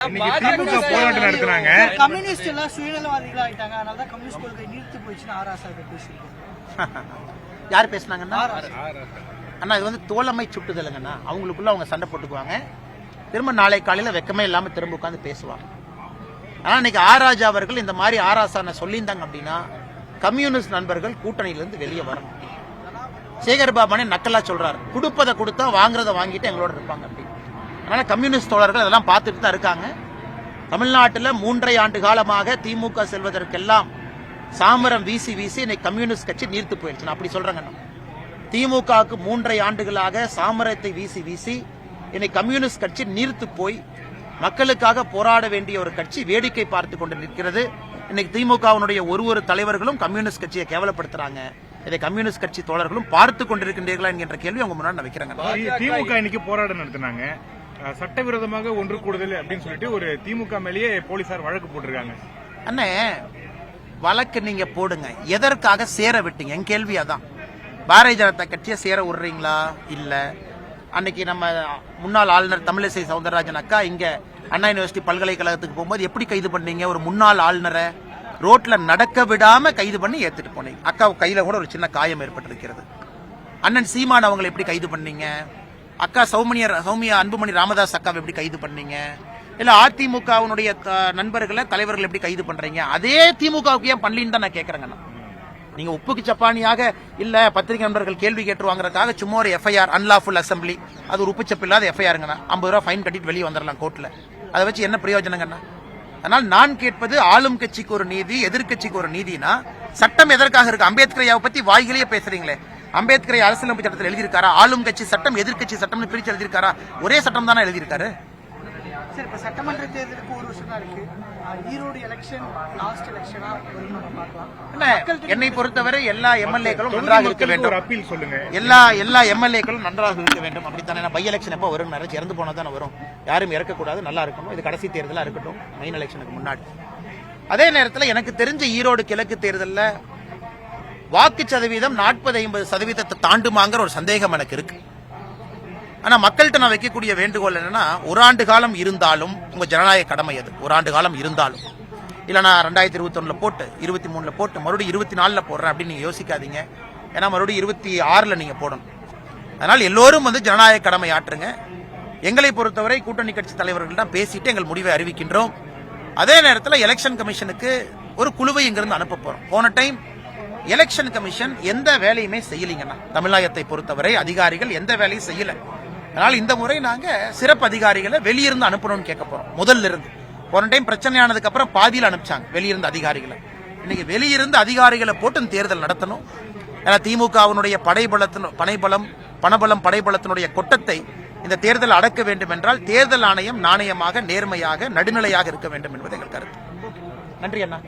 போராட்டம் நடத்துறாங்க. கம்யூனிஸ்ட் எல்லாம் சுயநலவாதிகளா ஆயிட்டாங்க. அதனால கம்யூனிஸ்ட் கொள்கை நீர்த்து போயிடுச்சுன்னு ஆராசா பேசியிருக்காங்க. யார் பேசினாங்கன்னா அண்ணா இது தோழமை சுட்டுதலுங்கண்ணா. அவங்களுக்குள்ள அவங்க சண்டை போட்டுக்குவாங்க. திரும்ப நாளை காலையில வெக்கமே இல்லாம திரும்ப உட்காந்து பேசுவாங்க. ஆனா இன்னைக்கு ஆராஜா அவர்கள் இந்த மாதிரி ஆராசான சொல்லியிருந்தாங்க அப்படின்னா கம்யூனிஸ்ட் நண்பர்கள் கூட்டணியிலிருந்து வெளியே வரணும். சேகர் பாபானே நக்கலா சொல்றாரு, கொடுப்பதை கொடுத்தா வாங்குறத வாங்கிட்டு எங்களோட இருப்பாங்க அப்படி. அதனால கம்யூனிஸ்ட் தோழர்கள் அதெல்லாம் பார்த்துட்டு தான் இருக்காங்க. தமிழ்நாட்டில் 3.5 ஆண்டு காலமாக திமுக செல்வதற்கெல்லாம் சாமரம் வீசி வீசி இன்னைக்கு கம்யூனிஸ்ட் கட்சி நீர்த்து போயிடுச்சு. அப்படி சொல்றாங்க. திமுகவுக்கு 3.5 ஆண்டுகளாக சாமரத்தை வீசி வீசி இன்னைக்கு கம்யூனிஸ்ட் கட்சி நீர்த்து போய் மக்களுக்காக போராட வேண்டிய ஒரு கட்சி வேடிக்கை பார்த்து கொண்டு நிற்கிறது. இன்னைக்கு திமுகவினுடைய ஒரு தலைவர்களும் கம்யூனிஸ்ட் கட்சியை கேவலப்படுத்துறாங்க. இதை கம்யூனிஸ்ட் கட்சி தோழர்களும் பார்த்து கொண்டிருக்கின்றீர்களா என்கின்ற கேள்வி அவங்க முன்னாடி வைக்கிறாங்க. திமுக இன்னைக்கு போராட்டம் நடத்தினாங்க. சட்டவிரோதமாக ஒன்று கூடுதல் அப்படின்னு சொல்லிட்டு ஒரு திமுக மேலேயே போலீசார் வழக்கு போட்டிருக்காங்க. அண்ணே வழக்கு நீங்க போடுங்க, எதற்காக சேர விட்டீங்க? என் கேள்வி அதான். பாரதிய ஜனதா கட்சியை சேர விடுறீங்களா? இல்ல. அன்னைக்கு நம்ம முன்னாள் ஆளுநர் தமிழிசை சவுந்தரராஜன் அக்கா இங்க அண்ணா யூனிவர்சிட்டி பல்கலைக்கழகத்துக்கு போகும்போது எப்படி கைது பண்ணீங்க? ஒரு முன்னாள் ஆளுநரை ரோட்ல நடக்க விடாம கைது பண்ணி ஏத்துட்டு போனீங்க. அக்கா கையில கூட ஒரு சின்ன காயம் ஏற்பட்டிருக்கிறது. அண்ணன் சீமான் அவங்களை எப்படி கைது பண்ணீங்க? அக்கா சௌமியா அன்புமணி ராமதாஸ் அக்காவை எப்படி கைது பண்ணீங்க? இல்ல அதிமுகவுடைய நண்பர்களை தலைவர்கள் எப்படி கைது பண்றீங்க? அதே திமுகவுக்கு ஏன் பண்ணலின்னு தான் நான் கேட்கறேங்க. நீங்க உப்புக்கு சப்பானியாக இல்ல பத்திரிகை நண்பர்கள் கேள்வி கேட்டுருவாங்கிறதுக்காக சும்மா ஒரு எஃப்ஐஆர் அன்லாஃபுல் அசம்பிளி, அது ஒரு உப்புச்சப்பு இல்லாத எஃப்ஐஆருங்கண்ணா. 50 ரூபாய் ஃபைன் கட்டிட்டு வெளியே வந்துடலாம் கோர்ட்ல. அதை வச்சு என்ன பிரயோஜனங்கண்ணா? அதனால் நான் கேட்பது ஆளும் கட்சிக்கு ஒரு நீதி, எதிர்கட்சிக்கு ஒரு நீதினா சட்டம் எதற்காக இருக்கு? அம்பேத்கரையாவை பத்தி வாய்களையே பேசுறீங்களே. அம்பேத்கரை அரசியலமைப்பு சட்டத்தில் எழுதியிருக்காரா? ஆளும் கட்சி சட்டம் எதிர்கட்சி சட்டம்னு பிரிச்சு எழுதியிருக்காரா? ஒரே சட்டம் தானே எழுதியிருக்காரு. சரி, இப்ப சட்டமன்ற தேர்தலுக்கு ஒரு வருஷம் தான் இருக்கு. ஈரோடு எலெக்ஷன் லாஸ்ட் எலெக்ஷனா பார்க்கலாம். என்னை பொறுத்தவரை எல்லா எம்எல்ஏக்களும் நன்றாக இருக்க வேண்டும். அப்பீல் சொல்லுங்க. எல்லா எம்எல்ஏக்களும் நன்றாக இருக்க வேண்டும். அப்படித்தானே பை எலெக்ஷன் எப்போ வரும்? நிறைய இறந்து போனா தானே வரும். யாரும் இறக்கக்கூடாது, நல்லா இருக்கணும். இது கடைசி தேர்தலா இருக்கட்டும், மெயின் எலெக்ஷனுக்கு முன்னாடி. அதே நேரத்தில் எனக்கு தெரிஞ்ச ஈரோடு கிழக்கு தேர்தலில் வாக்கு சதவீதம் 40-50% தாண்டுமாங்கிற ஒரு சந்தேகம் எனக்கு இருக்கு. ஆனா மக்கள்கிட்ட நான் வைக்கக்கூடிய வேண்டுகோள் என்னன்னா, ஒரு ஆண்டு காலம் இருந்தாலும் உங்க ஜனநாயக கடமை அது. ஒரு ஆண்டு காலம் இருந்தாலும் இல்லைனா 2021 போட்டு 23 போட்டு மறுபடியும் 24 போடுறேன் அப்படின்னு நீங்க யோசிக்காதீங்க. ஏன்னா மறுபடியும் 26 நீங்க போடணும். அதனால் எல்லோரும் ஜனநாயக கடமை ஆற்றுங்க. எங்களை பொறுத்தவரை கூட்டணி கட்சி தலைவர்கள் தான் பேசிட்டு எங்கள் முடிவை அறிவிக்கின்றோம். அதே நேரத்தில் எலெக்ஷன் கமிஷனுக்கு ஒரு குழுவை இங்கிருந்து அனுப்ப போறோம். போன டைம் எலெக்ஷன் கமிஷன் எந்த வேலையுமே செய்யலீங்கன்னா, தமிழகத்தை பொறுத்தவரை அதிகாரிகள் எந்த வேலையும் செய்யல. அதனால் இந்த முறை நாங்க சிறப்பு அதிகாரிகளை வெளியிருந்து அனுப்பணும்னு கேட்க போறோம். முதல்ல இருந்து போன டைம் பிரச்சனையானதுக்கு அப்புறம் பாதியில் அனுப்பிச்சாங்க வெளியிருந்து அதிகாரிகளை. இன்னைக்கு வெளியிருந்து அதிகாரிகளை போட்டு தேர்தல் நடத்தணும். ஏன்னா திமுகவினுடைய பணபலம் படைபலத்தினுடைய கொட்டத்தை இந்த தேர்தல் அடக்க வேண்டும் என்றால் தேர்தல் ஆணையம் நாணயமாக, நேர்மையாக, நடுநிலையாக இருக்க வேண்டும் என்பது எங்கள் கருத்து. நன்றி அண்ணா.